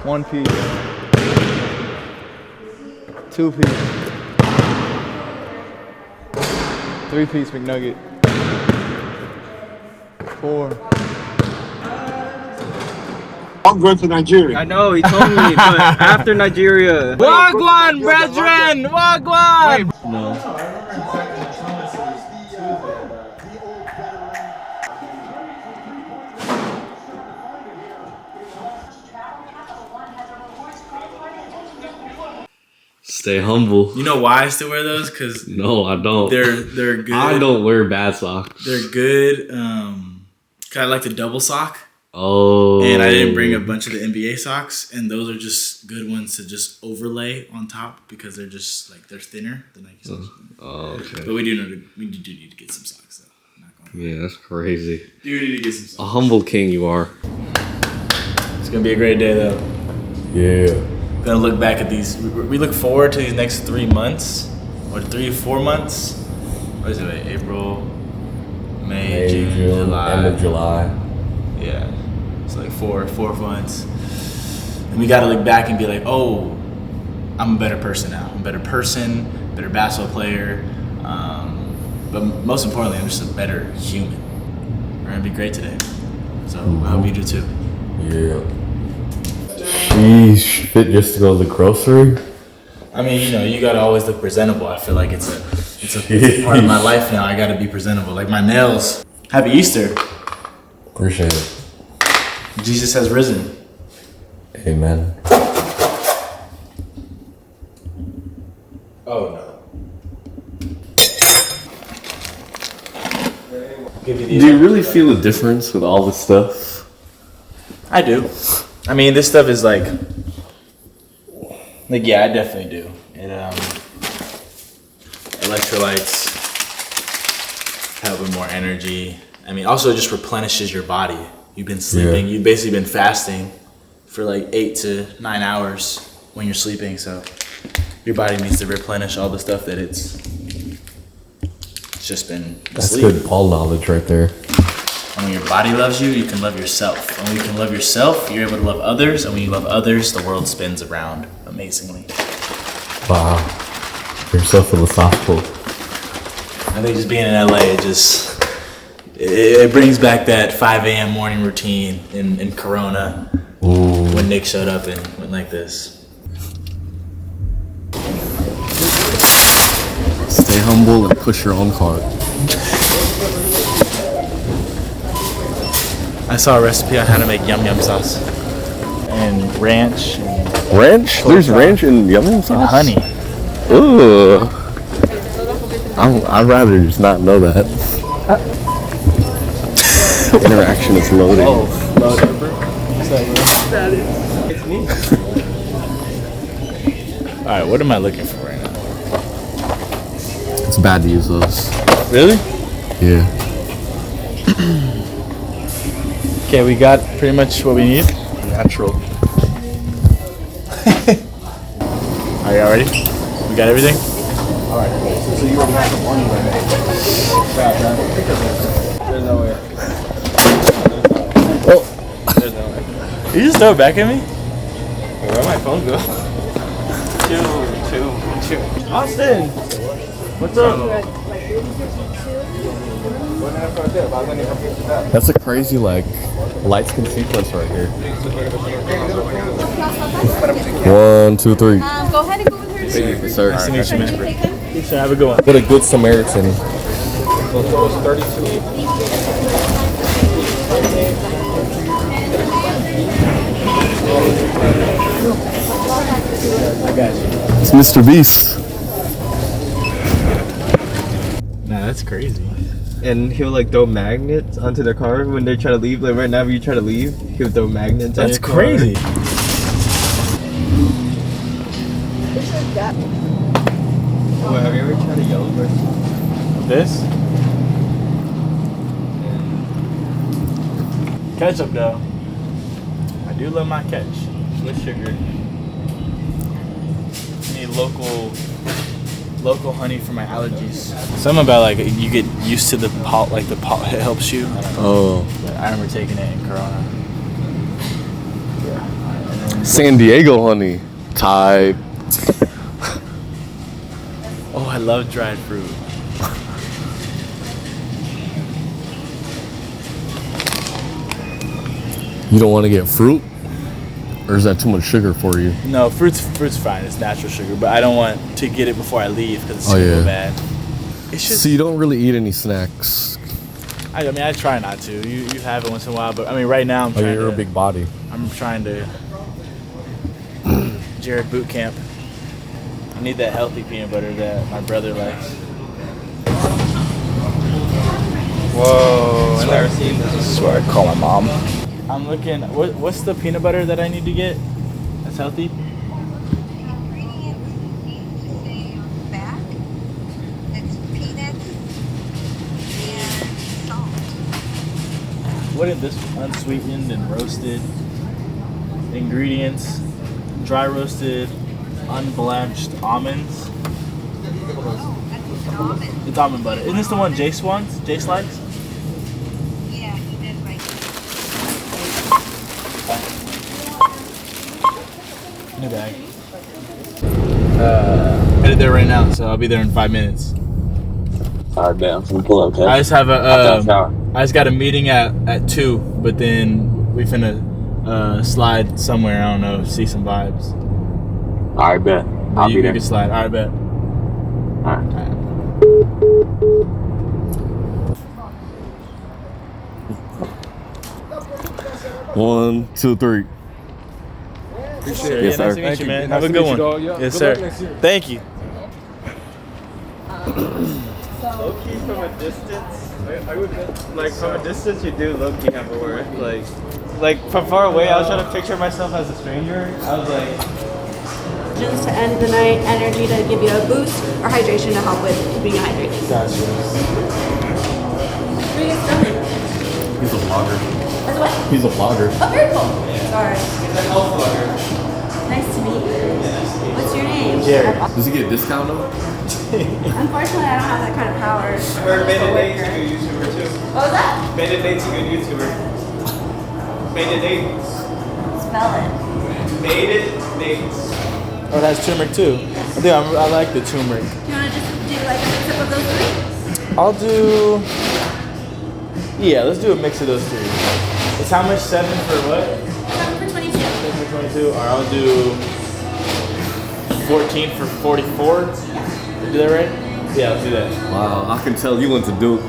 One piece. Two piece. Three piece McNugget. Four. I'm going to Nigeria. I know, he told me, but after Nigeria. Wagwan, brethren! Wagwan! No. Stay humble. You know why I still wear those? Cause no, I don't. They're good. I don't wear bad socks. They're good. Cause I like the double sock. Oh. And I didn't bring a bunch of the NBA socks, and those are just good ones to just overlay on top because they're just like they're thinner than Nike socks. Oh, okay. But we do need to get some socks though. Yeah, that's crazy. You need to get some socks. A humble king you are. It's gonna be a great day though. Yeah. Gonna look back at these. We look forward to these next 3 months, or 3 or 4 months. What is it? Wait, April, May, June, July. End of July. Yeah, it's like four months. And we gotta look back and be like, oh, I'm a better person now. I'm a better person, better basketball player. But most importantly, I'm just a better human. We're gonna be great today. So I hope you do too. Yeah. Sheesh, fit just to go to the grocery? I mean, you know, you gotta always look presentable. I feel like it's a part of my life now. I gotta be presentable. Like my nails. Happy Easter. Appreciate it. Jesus has risen. Amen. Oh no. Do you really feel a difference with all this stuff? I do. I mean, this stuff is like yeah, I definitely do. It electrolytes help with more energy. I mean, also it just replenishes your body. You've been sleeping. You've basically been fasting for like 8 to 9 hours when you're sleeping. So your body needs to replenish all the stuff that it's just been That's asleep. good Paul knowledge right there. And when your body loves you, you can love yourself. And when you can love yourself, you're able to love others. And when you love others, the world spins around amazingly. Wow. You're so philosophical. I think just being in LA, it brings back that 5 a.m. morning routine in Corona. Ooh. When Nick showed up and went like this. Stay humble and push your own cart. I saw a recipe on how to make yum yum sauce. And ranch. Ranch? There's ranch in yum yum sauce? And honey. Ooh. I'd rather just not know that. Interaction is loading. Oh, loading. It's me. Alright, what am I looking for right now? It's bad to use those. Really? Yeah. Okay, we got pretty much what we need. Natural. Are you ready? We got everything? Alright, so you already have the money right now. There's no way. Oh. There's no way. You just throw it back at me? Where'd my phone go? Two. Austin! What's up? That's a crazy lights can sequence right here. 1, 2, 3. Go ahead and go with her. Thank you, sir. Nice to meet you, man. So have a good one. What a good Samaritan. I got you. It's Mr. Beast. Nah, that's crazy. And he'll throw magnets onto their car when they try to leave. Like right now, if you try to leave, he'll throw magnets. That's on your crazy. Car. Well, have you ever tried a yellow bird? This? Ketchup though. I do love my catch with sugar. I need local honey for my allergies. Something about you get used to the pot, it helps you. I don't know. Oh. But I remember taking it in Corona. Yeah. San Diego honey. Type. Oh, I love dried fruit. You don't want to get fruit? Or is that too much sugar for you? No, fruit's fine. It's natural sugar, but I don't want to get it before I leave because it's gonna go bad. It's just. So you don't really eat any snacks? I mean, I try not to. You have it once in a while, but I mean, right now I'm trying you're a big body. I'm trying to. Jared boot camp. I need that healthy peanut butter that my brother likes. Whoa! I've never seen this. This is where I call my mom. I'm looking. What's the peanut butter that I need to get? That's healthy. What is this? Unsweetened and roasted ingredients. Dry roasted, unblanched almonds. It's almond butter. Isn't this the one Jace wants? Jace likes? Yeah, he did like it. New bag. Headed there right now, so I'll be there in 5 minutes. Alright, man. I'm gonna pull up, okay? I just have I just got a meeting at 2, but then we finna slide somewhere. I don't know. See some vibes. Alright, bet. I'll be You there. can slide. All right, bet. All right. One, two, three. Appreciate Yes, sir. Nice to meet you, man. Nice Have a to good meet you, one. dog. Yeah. Yes, Good sir. luck next year. Thank you. Low-key from a distance, I would like from a distance you do low-key have a word. Like from far away I was trying to picture myself as a stranger. I was like To end the night, energy to give you a boost, or hydration to help with being hydrated. Gotcha. He's a vlogger. That's what? He's a vlogger. Oh, very cool. Sorry. Nice to meet you. What's your name? Jared. Does he get a discount though? Unfortunately, I don't have that kind of power. I heard Bandit Nate's a good YouTuber too. What was that? Bandit Nate's a good YouTuber. Bandit Nate. Spell it. Made it Nate's. Oh, that's turmeric too. I think I like the turmeric. Do you want to just do like a mix up of those three? I'll do. Yeah, let's do a mix of those three. It's how much? 7 for what? 7 for 22. 7 for 22. All right, I'll do 14 for 44. Did I do that right? Yeah, let's do that. Wow, I can tell you went to Duke.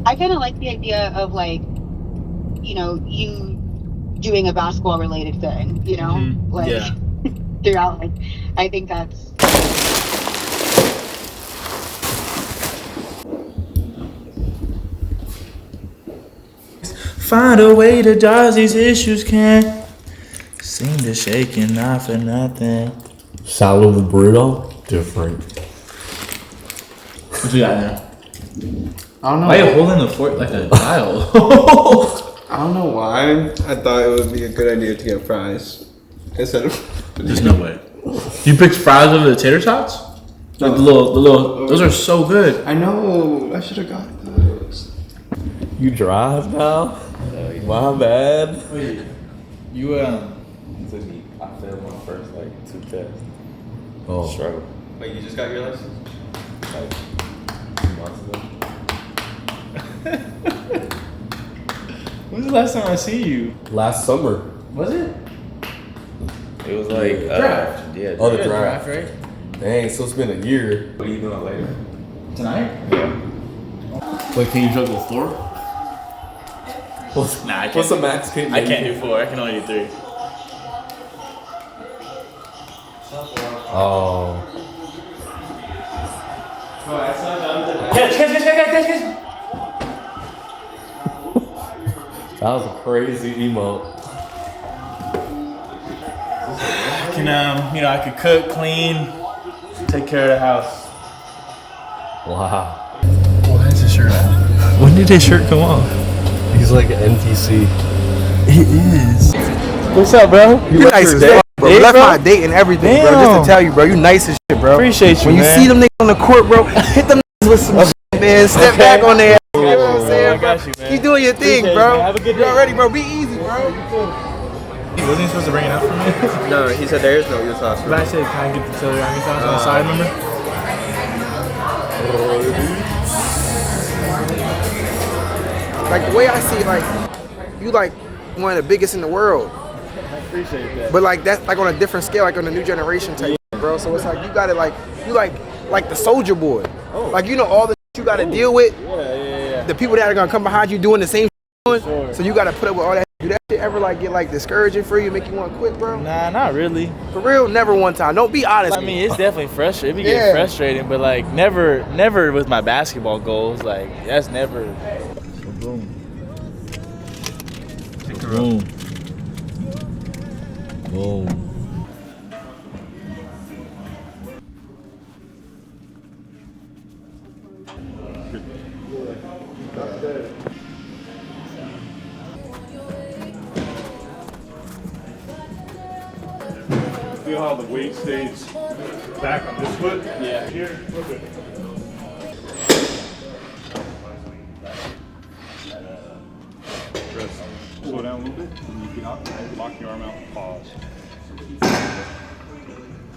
I kind of like the idea of like, you know, you doing a basketball related thing, you know, like Yeah. throughout. Like, I think that's. Find a way to dodge these issues, can't seem to shake it, not for nothing. Salad with burrito, different. What you got now? I don't know. Why are you holding the fork like a child? I don't know why. I thought it would be a good idea to get fries instead of. There's no way. You picked fries over the tater tots? Like the little. Those are so good. I know. I should have got those. You drive now? My bad. Wait, you I failed my first like 2 tests. Oh. Struggle. Wait, you just got your license? Like 2 months ago. When's the last time I see you? Last summer. Was it? It was like draft. Yeah. Oh, the Yeah, draft. right? Dang, so it's been a year. What are you doing later? Tonight? Wait, can you juggle 4? Nah, I can't. What's the max? I can't do 4. I can only do 3. Oh. Catch! That was a crazy emote. I can, I could cook, clean, take care of the house. Wow. Why is his shirt on? When did his shirt come off? He's like an NTC. He is. What's up, bro? You nice as fuck, bro. Date, Left bro? my date and everything, bro. Just to tell you, bro. You nice as shit, bro. Appreciate you, When you man. see them niggas on the court, bro, hit them niggas with some shit, man. Step back on their ass. You know what I'm saying, I bro? got you, man. Keep doing your thing, Appreciate it, bro. man. Have a good You day. already, bro. Be easy, bro. Wasn't he supposed to bring it out for me? No, he said there is no your sauce. But I said, can I get the teriyaki sauce on the side, remember? Like the way I see, like you like one of the biggest in the world, I appreciate that. but like that's like on a different scale, like on the new generation type, bro. So it's like you got it, like you like the soldier boy. Like you know all the shit you got to deal with. Yeah. The people that are gonna come behind you doing the same shit you're doing. Sure. So you gotta put up with all that. Do that shit ever like get like discouraging for you, make you want to quit, bro? Nah, not really. For real, never one time. Don't be honest. I mean, it's definitely frustrating. It be Yeah. getting frustrating, but like never with my basketball goals. Like that's never. Boom. Boom. Boom. Feel how the weight stays back on this foot? Yeah. Here? Okay. Press. Slow down a little bit. And you can lock your arm out and pause.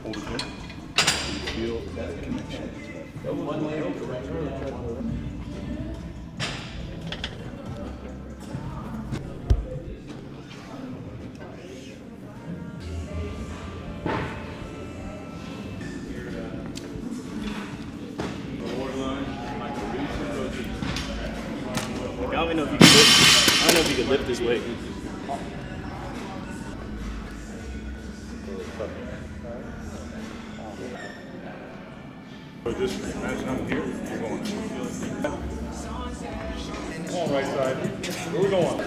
Hold it there. You feel that connection. even know if you could lift. I don't know if you could lift this weight. This imagine I'm here. We're going. Come on, right side. Where we going?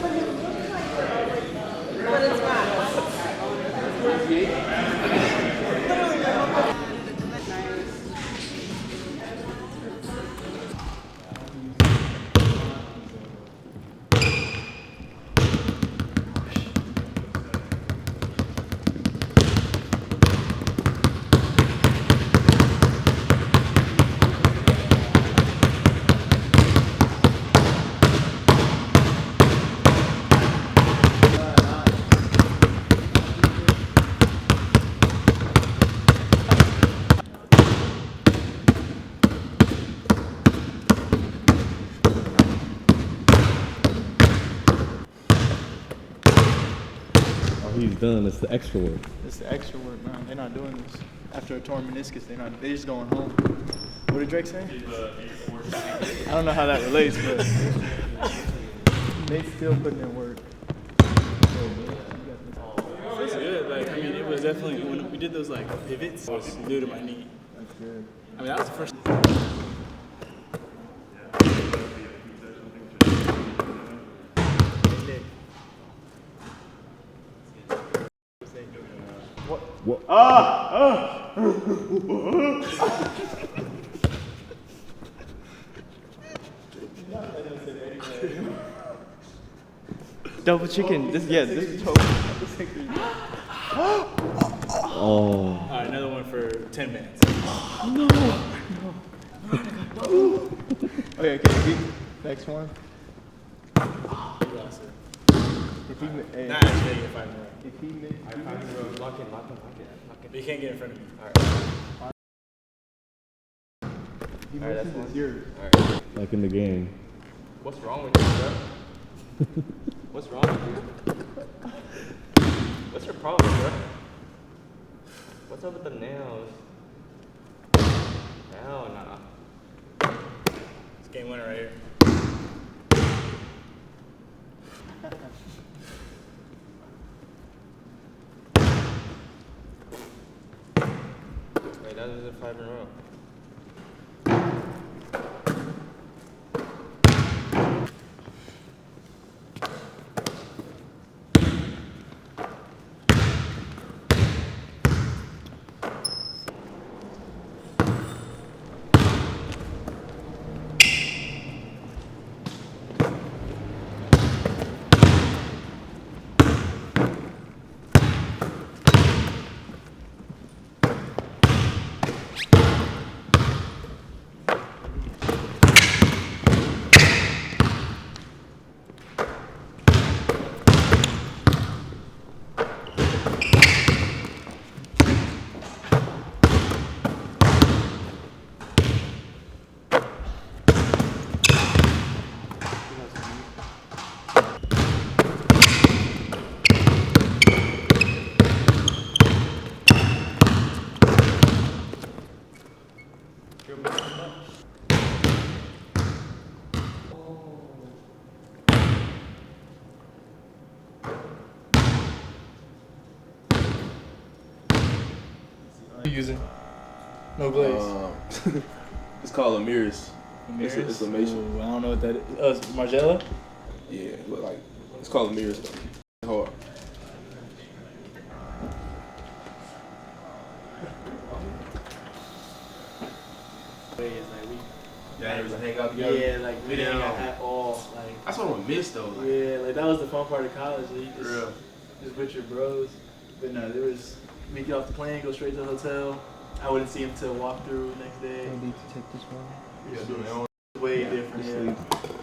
He's done. It's the extra work. It's the extra work, man. They're not doing this. After a torn meniscus, they're just going home. What did Drake say? I don't know how that relates, but they still putting in work. It's good. Like, I mean, it was definitely, when we did those like pivots, it was new to my knee. That's good. I mean, that was the first. What? Double chicken. This is total. Oh. All right, another one for 10 minutes. No. Okay, next one. If he, hey, Nah, actually, you're fine. If he missed, Lock it. But you can't get in front of me. Alright. Alright, that's one. Yours. Alright. Like in the game. What's wrong with you, bro? What's wrong with you? What's your problem, bro? What's up with the nails? Hell nah. It's game winner right here. Wait, that is a 5 in a row. Using no glaze. It's called Amir's. It's a Mason. Ooh, I don't know what that is. Margiela? Yeah, look like it's called Amir's. Hard. Yeah, it was a hang out together. Yeah, like we didn't hang out at all. Like That's what I miss though. Like, yeah, like that was the fun part of college. Like, you real. just with your bros. But no, there was we get off the plane, go straight to the hotel. I wouldn't see him till walk through next day. Maybe to take this one. Yeah, way different. Yeah.